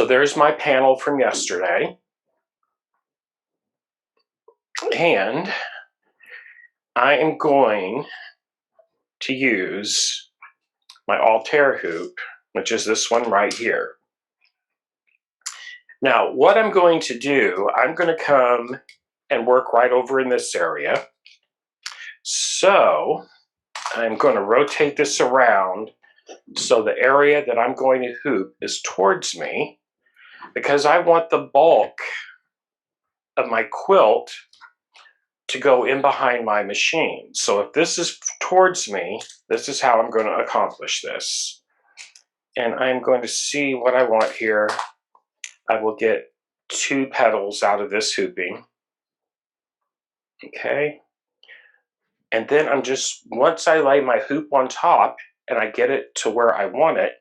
So there's my panel from yesterday. And I am going to use my Altair hoop, which is this one right here. Now, what I'm going to do, I'm going to come and work right over in this area. So I'm going to rotate this around so the area that I'm going to hoop is towards me, because I want the bulk of my quilt to go in behind my machine. So if this is towards me, this is how I'm going to accomplish this. And I'm going to see what I want here. I will get 2 petals out of this hooping. Okay. And then I'm just, once I lay my hoop on top and I get it to where I want it,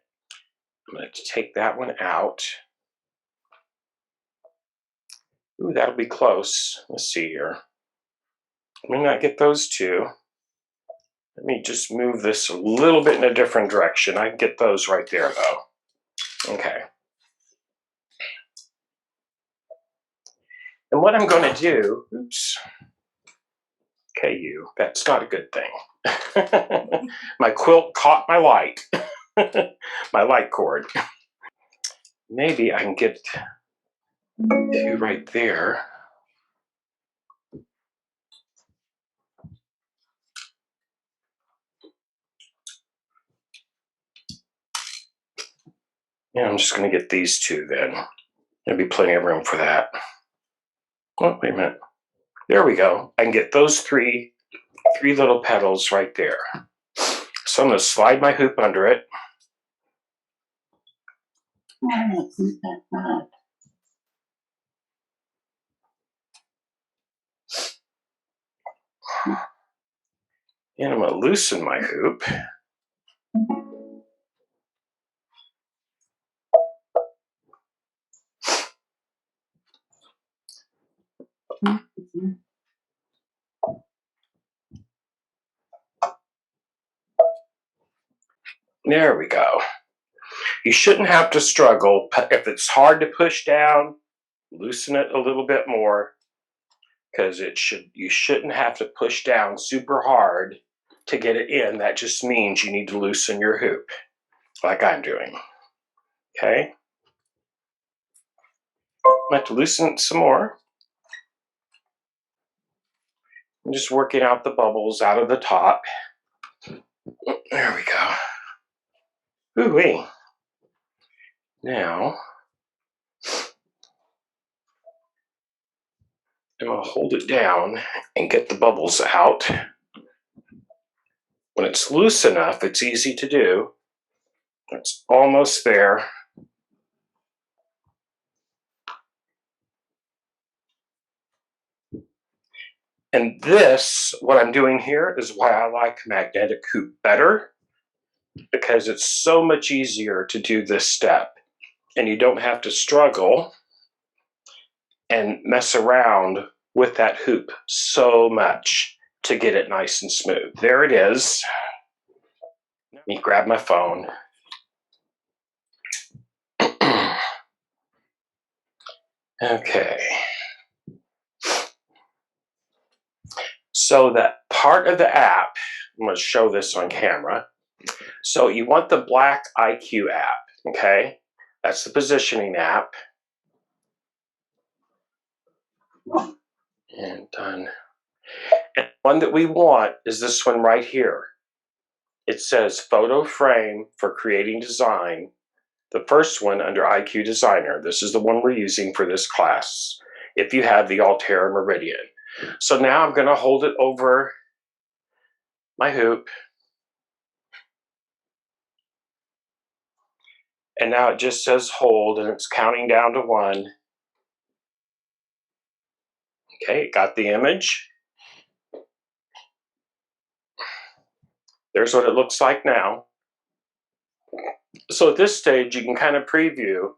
I'm going to take that one out. Ooh, that'll be close. Let's see here. Let me not get those 2. Let me just move this a little bit in a different direction. I can get those right there though. Okay. And what I'm going to do, oops, KU, that's not a good thing. My quilt caught my light, my light cord. Maybe I can get 2 right there. Yeah, I'm just going to get these 2 then. There'll be plenty of room for that. Oh, wait a minute. There we go. I can get those 3 little petals right there. So I'm going to slide my hoop under it. And I'm going to loosen my hoop. There we go. You shouldn't have to struggle. If it's hard to push down, loosen it a little bit more, because you shouldn't have to push down super hard to get it in. That just means you need to loosen your hoop, like I'm doing. Okay? I have to loosen it some more. I'm just working out the bubbles out of the top. There we go. Ooh-wee. Now, I'm going to hold it down and get the bubbles out. When it's loose enough, it's easy to do. It's almost there. And this, what I'm doing here, is why I like magnetic hoop better, because it's so much easier to do this step. And you don't have to struggle and mess around with that hoop so much to get it nice and smooth. There it is. Let me grab my phone. Okay. So that part of the app, I'm going to show this on camera. So you want the black IQ app, okay? That's the positioning app. And done. And one that we want is this one right here. It says photo frame for creating design. The first one under IQ Designer. This is the one we're using for this class, if you have the Altair Meridian. So now I'm going to hold it over my hoop. And now it just says hold, and it's counting down to 1. Okay, got the image. There's what it looks like now. So at this stage, you can kind of preview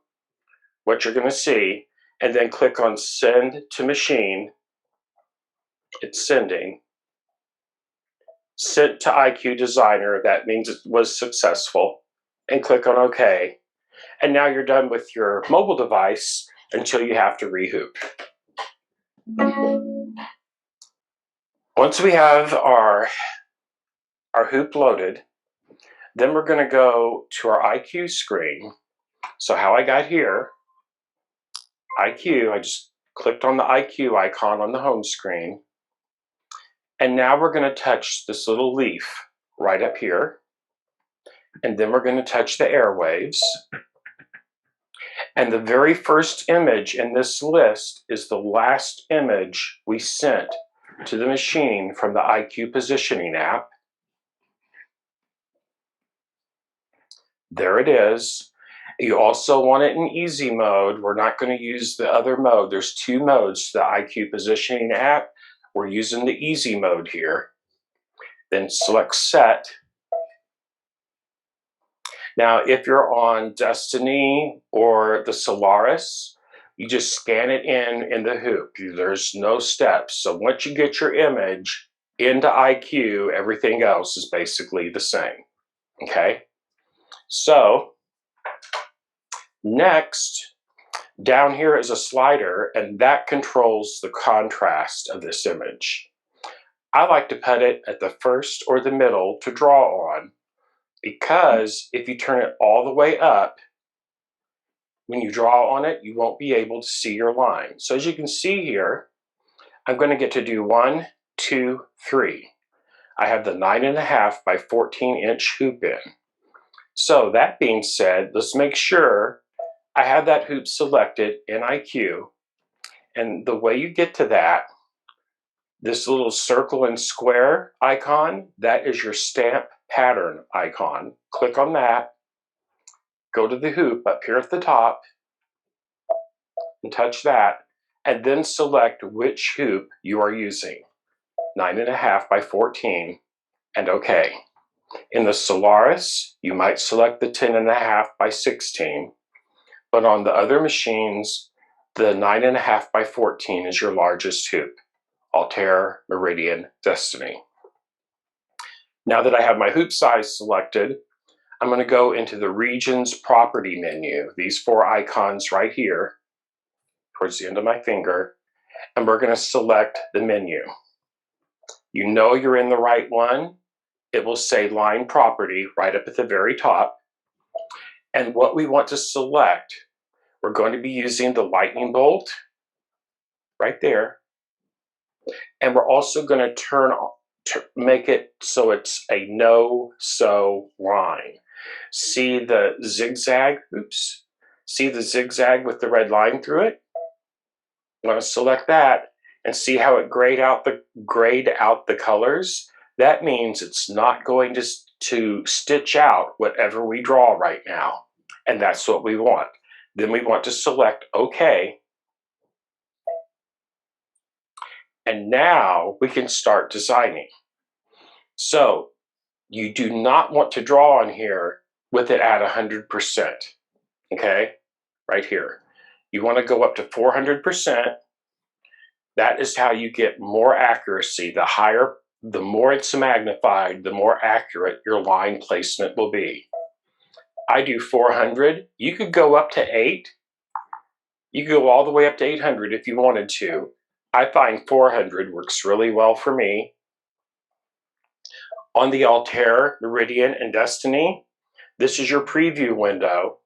what you're going to see, and then click on Send to Machine. It's sending. Sent to IQ Designer. That means it was successful. And click on OK. And now you're done with your mobile device until you have to rehoop. Once we have our hoop loaded, then we're going to go to our IQ screen. So how I got here, IQ, I just clicked on the IQ icon on the home screen. And now we're going to touch this little leaf right up here. And then we're going to touch the airwaves. And the very first image in this list is the last image we sent to the machine from the IQ positioning app. There it is. You also want it in easy mode. We're not going to use the other mode. There's two modes to the IQ positioning app. We're using the easy mode here. Then select set. Now, if you're on Destiny or the Solaris, you just scan it in the hoop. There's no steps. So once you get your image into IQ, everything else is basically the same. Okay? So next, down here is a slider, and that controls the contrast of this image. I like to put it at the first or the middle to draw on, because if you turn it all the way up, when you draw on it, you won't be able to see your line. So as you can see here, I'm going to get to do 1, 2, 3. I have the 9.5 by 14-inch hoop in. So that being said, let's make sure I have that hoop selected in IQ. And the way you get to that, this little circle and square icon, that is your stamp pattern icon. Click on that, go to the hoop up here at the top, and touch that, and then select which hoop you are using, 9.5 by 14, and OK. In the Solaris, you might select the 10.5 by 16, but on the other machines, the 9.5 by 14 is your largest hoop. Altair, Meridian, Destiny. Now that I have my hoop size selected, I'm going to go into the Regions Property menu, these 4 icons right here, towards the end of my finger, and we're going to select the menu. You know you're in the right one. It will say Line Property right up at the very top. And what we want to select, we're going to be using the lightning bolt right there. And we're also going to make it so it's a no-sew line. See the zigzag? Oops. See the zigzag with the red line through it? I'm going to select that and see how it grayed out the colors. That means it's not going to stitch out whatever we draw right now. And that's what we want. Then we want to select OK. And now we can start designing. So you do not want to draw on here with it at 100%. Okay, right here. You want to go up to 400%. That is how you get more accuracy. The more it's magnified, the more accurate your line placement will be. I do 400. You could go up to 8. You could go all the way up to 800 if you wanted to. I find 400 works really well for me. On the Altair, Meridian, and Destiny, this is your preview window.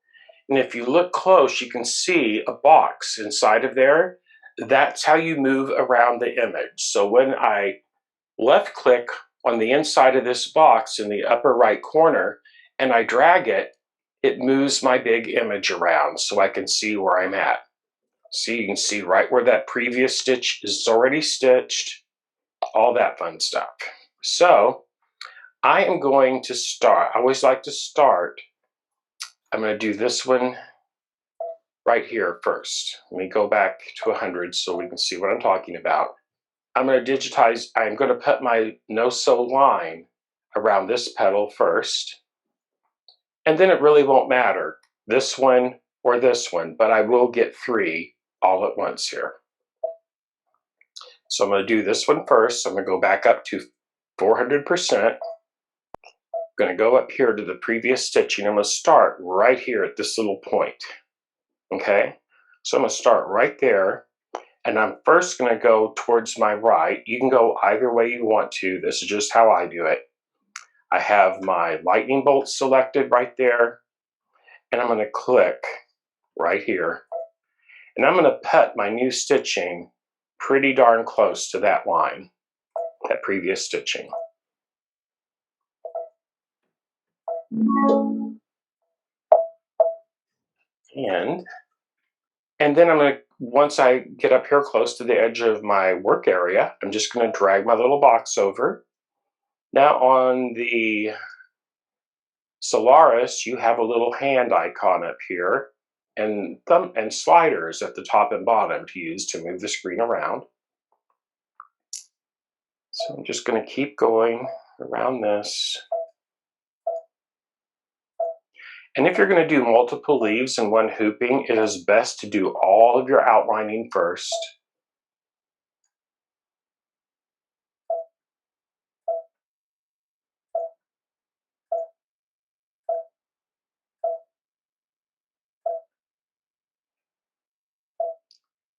And if you look close, you can see a box inside of there. That's how you move around the image. So when I left click on the inside of this box in the upper right corner and I drag it, it moves my big image around so I can see where I'm at. See, you can see right where that previous stitch is already stitched, all that fun stuff. So I am going to start. I always like to start. I'm going to do this one right here first. Let me go back to 100 so we can see what I'm talking about. I'm going to digitize. I'm going to put my no-sew line around this petal first. And then it really won't matter, this one or this one, but I will get 3 all at once here. So I'm going to do this one first. I'm going to go back up to 400%. going to go up here to the previous stitching. I'm going to start right here at this little point. Okay, so I'm going to start right there, and I'm first going to go towards my right. You can go either way you want to. This is just how I do it. I have my lightning bolt selected right there, and I'm going to click right here, and I'm going to put my new stitching pretty darn close to that line, that previous stitching. And then I'm going to, once I get up here close to the edge of my work area, I'm just going to drag my little box over. Now on the Solaris, you have a little hand icon up here and thumb and sliders at the top and bottom to use to move the screen around. So I'm just going to keep going around this. And if you're going to do multiple leaves in one hooping, it is best to do all of your outlining first.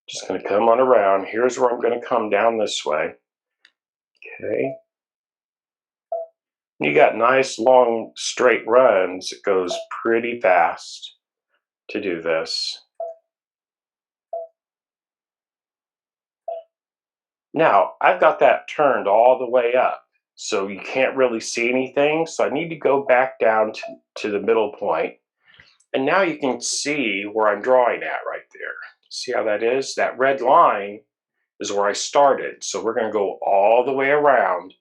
Just going to come on around. Here's where I'm going to come down this way. Okay. You got nice long straight runs. It goes pretty fast to do this. Now, I've got that turned all the way up, so you can't really see anything. So I need to go back down to the middle point. And now you can see where I'm drawing at right there. See how that is? That red line is where I started. So we're going to go all the way around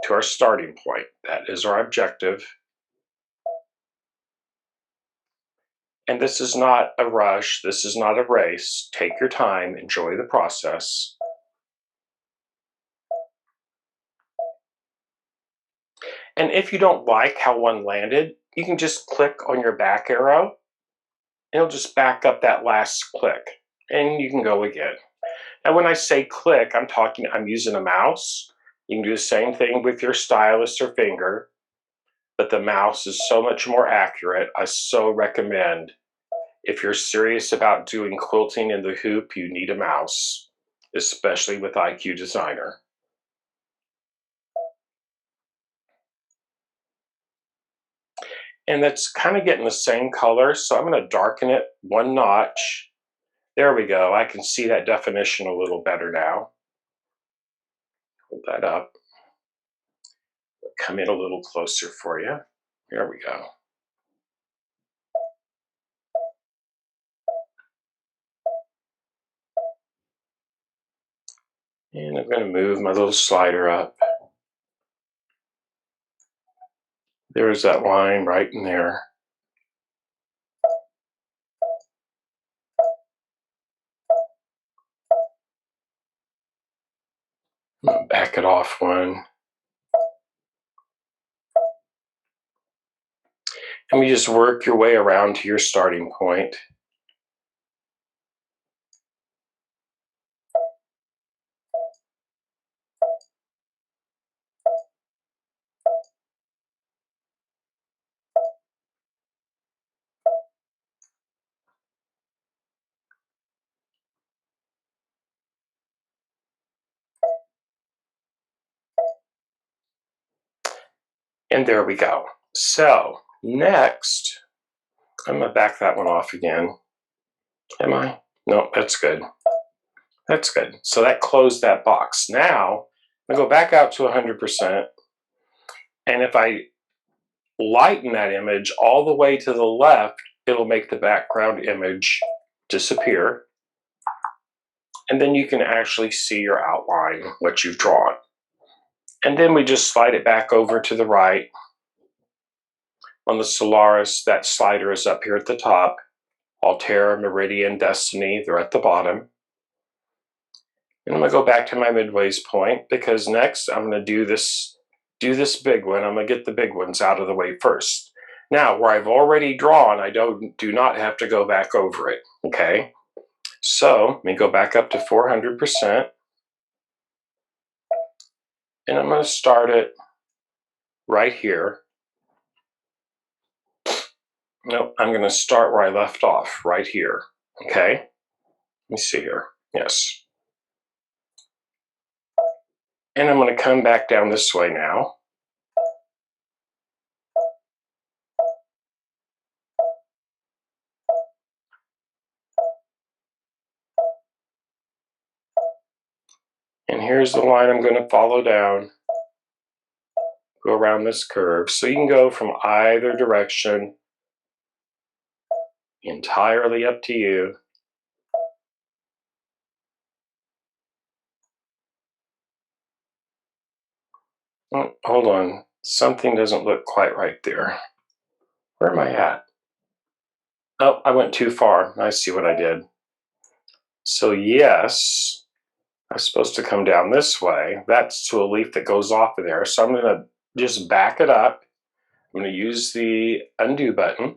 to our starting point. That is our objective. And this is not a rush. This is not a race. Take your time. Enjoy the process. And if you don't like how one landed, you can just click on your back arrow. It'll just back up that last click. And you can go again. Now when I say click, I'm using a mouse. You can do the same thing with your stylus or finger. But the mouse is so much more accurate. I so recommend, if you're serious about doing quilting in the hoop, you need a mouse, especially with IQ Designer. And that's kind of getting the same color, so I'm going to darken it one notch. There we go. I can see that definition a little better now. Hold that up. Come in a little closer for you. There we go. And I'm going to move my little slider up. There's that line right in there. I'm going to back it off one. And we just work your way around to your starting point. And there we go. So next, I'm going to back that one off again. Am I? No, that's good. That's good. So that closed that box. Now, I'm going to go back out to 100%. And if I lighten that image all the way to the left, it'll make the background image disappear. And then you can actually see your outline, what you've drawn. And then we just slide it back over to the right. On the Solaris, that slider is up here at the top. Altair, Meridian, Destiny, they're at the bottom. And I'm going to go back to my midways point, because next I'm going to do this big one. I'm going to get the big ones out of the way first. Now, where I've already drawn, I do not have to go back over it, okay? So let me go back up to 400%. And I'm going to start it right here. Nope, I'm going to start where I left off, right here. Okay, let me see here. Yes. And I'm going to come back down this way now. And here's the line I'm going to follow down. Go around this curve. So you can go from either direction. Entirely up to you. Oh, hold on. Something doesn't look quite right there. Where am I at? Oh, I went too far. I see what I did. So yes, I'm supposed to come down this way. That's to a leaf that goes off of there. So I'm going to just back it up. I'm going to use the undo button.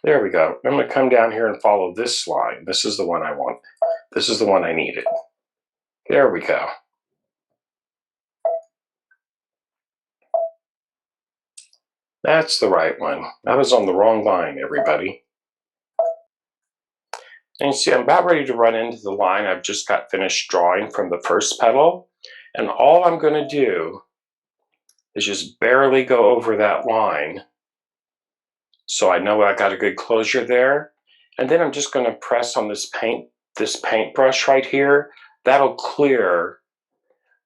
There we go. I'm going to come down here and follow this line. This is the one I want. This is the one I needed. There we go. That's the right one. I was on the wrong line, everybody. And you see, I'm about ready to run into the line I've just got finished drawing from the first petal. And all I'm going to do is just barely go over that line. So I know I got a good closure there. And then I'm just going to press on this paintbrush right here. That'll clear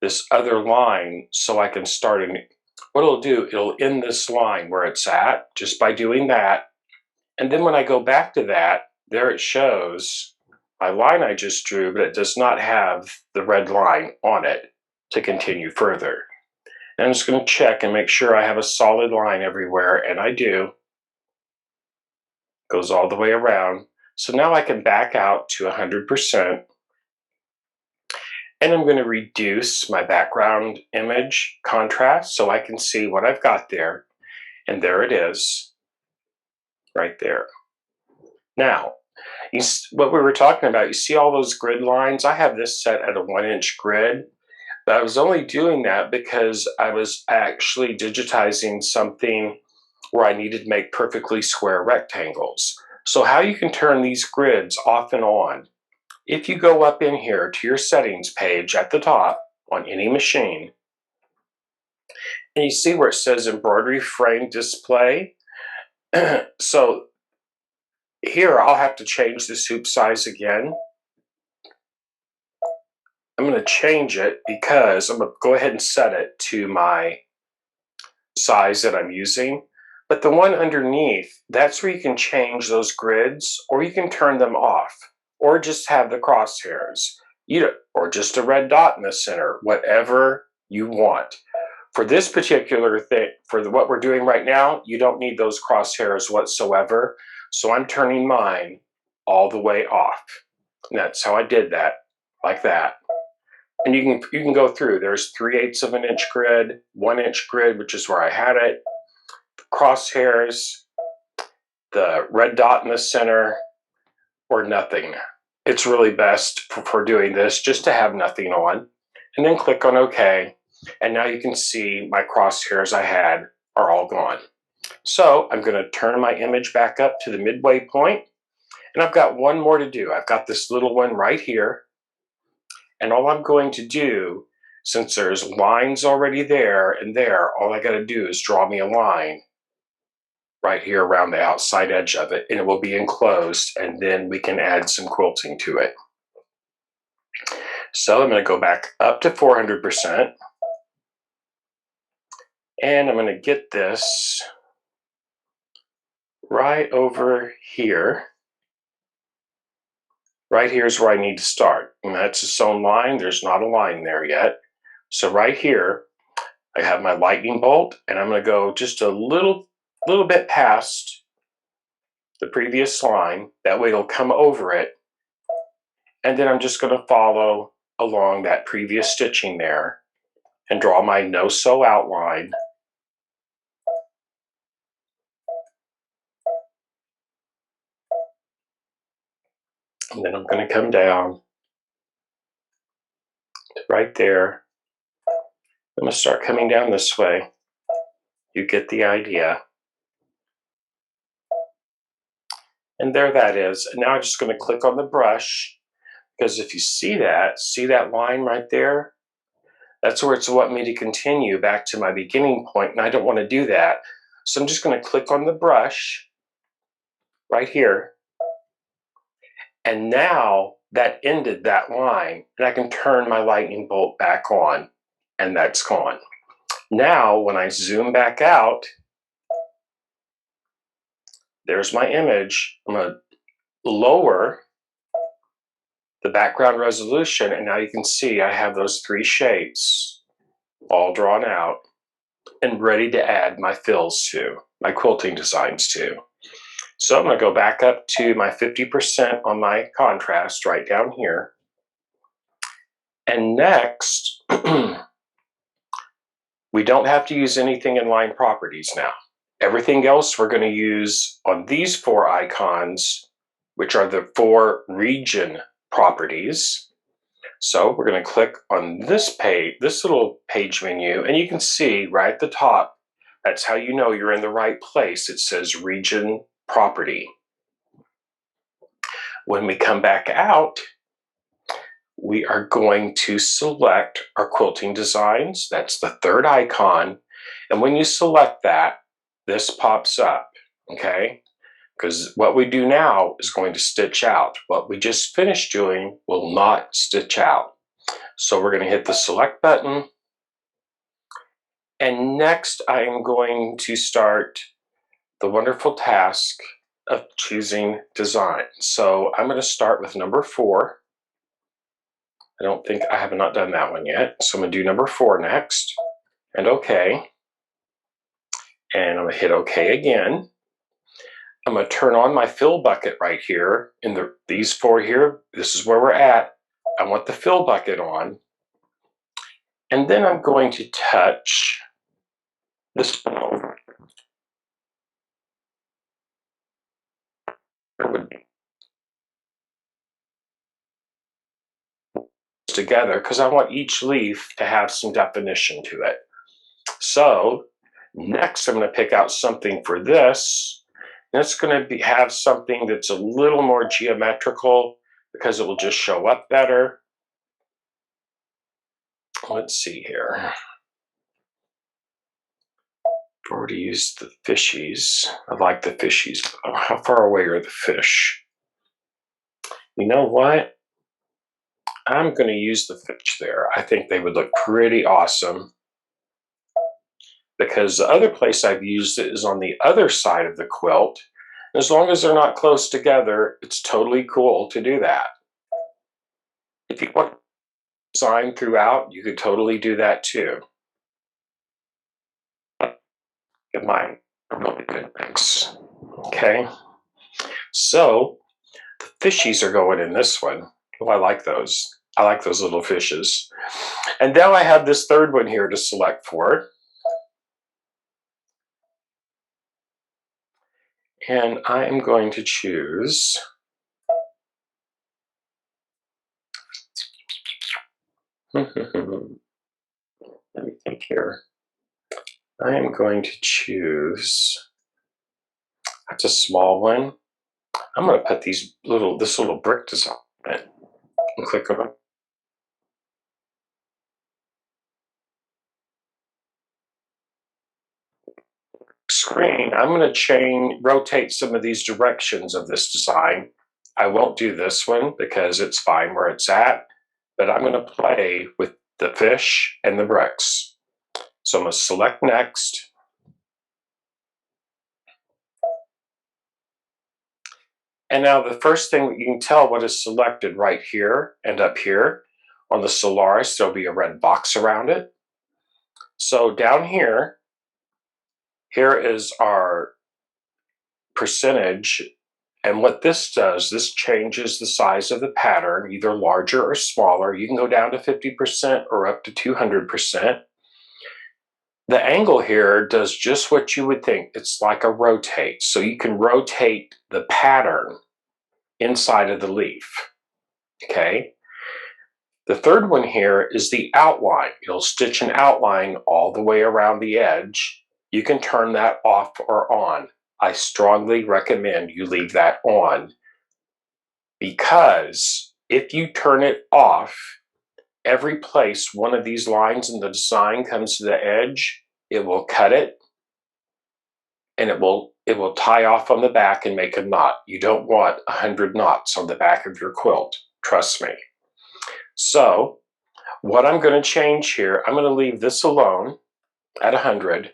this other line so I can start a new. What it'll do, it'll end this line where it's at just by doing that. And then when I go back to that, there it shows my line I just drew, but it does not have the red line on it to continue further. And I'm just going to check and make sure I have a solid line everywhere, and I do. Goes all the way around. So now I can back out to 100%. And I'm going to reduce my background image contrast so I can see what I've got there. And there it is, right there. Now, what we were talking about, you see all those grid lines? I have this set at a 1-inch grid, but I was only doing that because I was actually digitizing something where I needed to make perfectly square rectangles. So how you can turn these grids off and on, if you go up in here to your settings page at the top on any machine, and you see where it says embroidery frame display. So here I'll have to change this hoop size again. I'm going to change it because I'm going to go ahead and set it to my size that I'm using. But the one underneath, that's where you can change those grids, or you can turn them off, or just have the crosshairs, or just a red dot in the center, whatever you want. For this particular thing, for what we're doing right now, you don't need those crosshairs whatsoever. So I'm turning mine all the way off. And that's how I did that, like that. And you can go through. There's 3/8 of an inch grid, 1-inch grid, which is where I had it, crosshairs, the red dot in the center, or nothing. It's really best for doing this just to have nothing on. And then click on OK. And now you can see my crosshairs I had are all gone. So I'm going to turn my image back up to the midway point. And I've got one more to do. I've got this little one right here. And all I'm going to do, since there's lines already there and there, all I got to do is draw me a line right here around the outside edge of it, and it will be enclosed, and then we can add some quilting to it. So I'm going to go back up to 400%, and I'm going to get this right over here. Right here is where I need to start, and that's a sewn line. There's not a line there yet. So right here, I have my lightning bolt, and I'm going to go just a little bit past the previous line. That way it'll come over it. And then I'm just going to follow along that previous stitching there and draw my no-sew outline. And then I'm going to come down to right there. I'm going to start coming down this way. You get the idea. And there that is. And now I'm just going to click on the brush, because if you see that line right there? That's where it's wanting me to continue back to my beginning point, and I don't want to do that. So I'm just going to click on the brush right here. And now that ended that line, and I can turn my lightning bolt back on, and that's gone. Now, when I zoom back out, there's my image. I'm going to lower the background resolution, and now you can see I have those three shapes all drawn out and ready to add my fills to, my quilting designs to. So I'm going to go back up to my 50% on my contrast right down here. And next, we don't have to use anything in line properties now. Everything else we're going to use on these four icons, which are the four region properties. So we're going to click on this page, this little page menu, and you can see right at the top, that's how you know you're in the right place. It says region property. When we come back out, we are going to select our quilting designs. That's the third icon. And when you select that, this pops up, okay? Because what we do now is going to stitch out. What we just finished doing will not stitch out. So we're going to hit the select button. And next I am going to start the wonderful task of choosing design. So I'm going to start with number 4. I have not done that one yet. So I'm going to do number 4 next, and OK. And I'm going to hit OK again. I'm going to turn on my fill bucket right here in these 4 here. This is where we're at. I want the fill bucket on. And then I'm going to touch this together because I want each leaf to have some definition to it. So next I'm going to pick out something for this. And it's going to have something that's a little more geometrical because it will just show up better. Let's see here. I've already used the fishies. I like the fishies. Oh, how far away are the fish? You know what? I'm going to use the fish there. I think they would look pretty awesome, because the other place I've used it is on the other side of the quilt. As long as they're not close together, it's totally cool to do that. If you want to design throughout, you could totally do that too. Give mine a really good mix. Okay, so the fishies are going in this one. Oh, I like those. I like those little fishes. And now I have this third one here to select for. And I am going to choose let me think here. I am going to choose, that's a small one. I'm going to put this little brick design on it and click on it. Screen, I'm going to rotate some of these directions of this design. I won't do this one because it's fine where it's at, but I'm going to play with the fish and the bricks. So I'm going to select next. And now the first thing, you can tell what is selected right here and up here. On the Solaris, there'll be a red box around it. So down here, here is our percentage. And what this does, this changes the size of the pattern, either larger or smaller. You can go down to 50% or up to 200%. The angle here does just what you would think. It's like a rotate. So you can rotate the pattern inside of the leaf. Okay. The third one here is the outline. You'll stitch an outline all the way around the edge. You can turn that off or on. I strongly recommend you leave that on, because if you turn it off, every place one of these lines in the design comes to the edge, it will cut it, and it will tie off on the back and make a knot. You don't want 100 knots on the back of your quilt, trust me. So what I'm going to change here, I'm going to leave this alone at 100.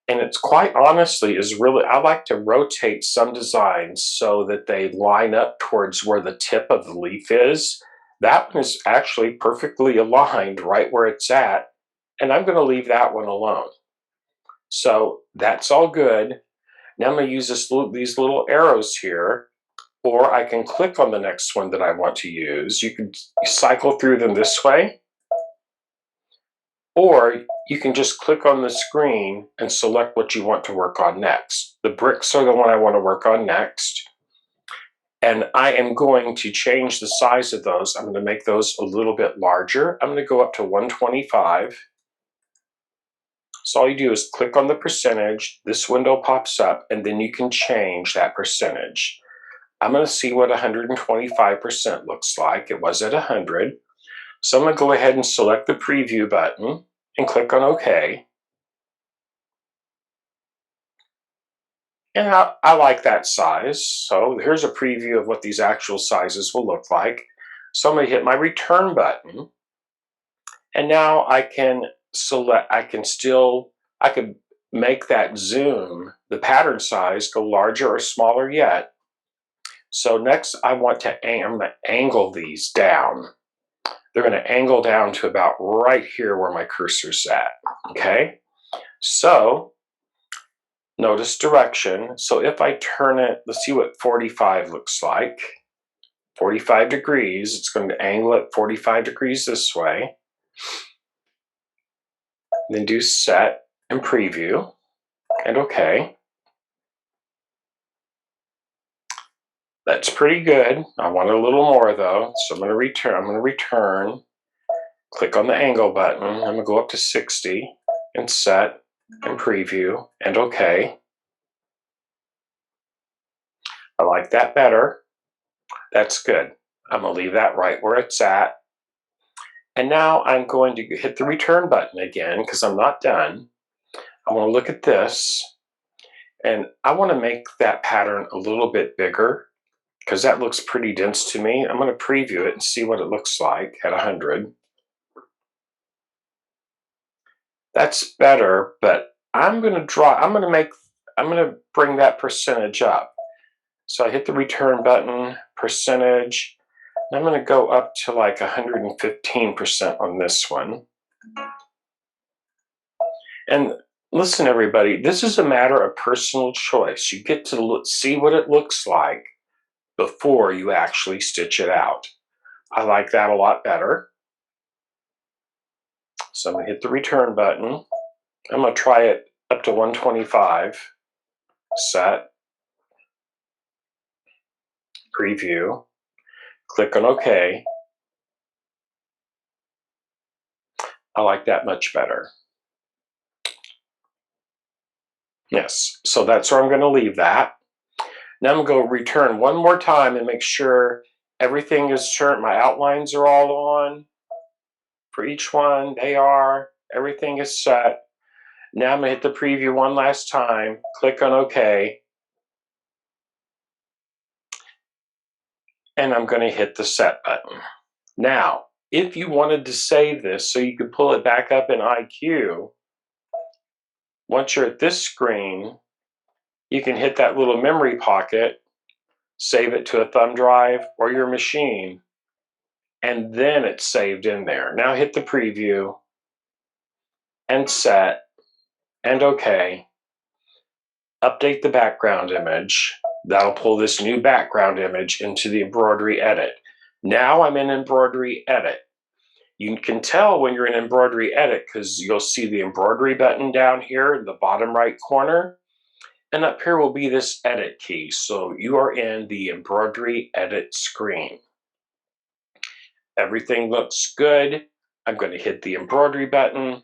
And it's quite honestly is really, I like to rotate some designs so that they line up towards where the tip of the leaf is. That one is actually perfectly aligned right where it's at, and I'm going to leave that one alone. So that's all good. Now I'm going to use these little arrows here, or I can click on the next one that I want to use. You can cycle through them this way, or you can just click on the screen and select what you want to work on next. The bricks are the one I want to work on next. And I am going to change the size of those. I'm going to make those a little bit larger. I'm going to go up to 125. So all you do is click on the percentage. This window pops up, and then you can change that percentage. I'm going to see what 125% looks like. It was at 100. So I'm going to go ahead and select the preview button and click on OK. And I like that size. So here's a preview of what these actual sizes will look like. So I'm going to hit my return button. And now I can select, I could make that zoom, the pattern size, go larger or smaller yet. So next I'm going to angle these down. They're going to angle down to about right here where my cursor's at. Okay. So notice direction. So if I turn it, let's see what 45 looks like. 45 degrees, it's going to angle it 45 degrees this way. Then do set and preview and OK. That's pretty good. I want a little more though, so I'm going to return. Click on the angle button. I'm going to go up to 60 and set and preview and OK. I like that better. That's good. I'm going to leave that right where it's at. And now I'm going to hit the return button again because I'm not done. I want to look at this, and I want to make that pattern a little bit bigger because that looks pretty dense to me. I'm going to preview it and see what it looks like at 100. That's better, but I'm going to bring that percentage up. So I hit the return button, percentage, and I'm going to go up to like 115% on this one. And listen, everybody, this is a matter of personal choice. You get to see what it looks like before you actually stitch it out. I like that a lot better. So I'm going to hit the return button. I'm going to try it up to 125. Set. Preview. Click on OK. I like that much better. Yes, so that's where I'm going to leave that. Now I'm going to return one more time and make sure everything is turned. My outlines are all on for each one. They are. Everything is set. Now I'm going to hit the preview one last time. Click on OK. And I'm going to hit the set button. Now, if you wanted to save this so you could pull it back up in IQ, once you're at this screen, you can hit that little memory pocket, save it to a thumb drive or your machine, and then it's saved in there. Now hit the preview and set and OK. Update the background image. That'll pull this new background image into the embroidery edit. Now I'm in embroidery edit. You can tell when you're in embroidery edit because you'll see the embroidery button down here in the bottom right corner. And up here will be this edit key. So you are in the embroidery edit screen. Everything looks good. I'm going to hit the embroidery button.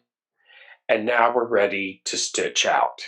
And now we're ready to stitch out.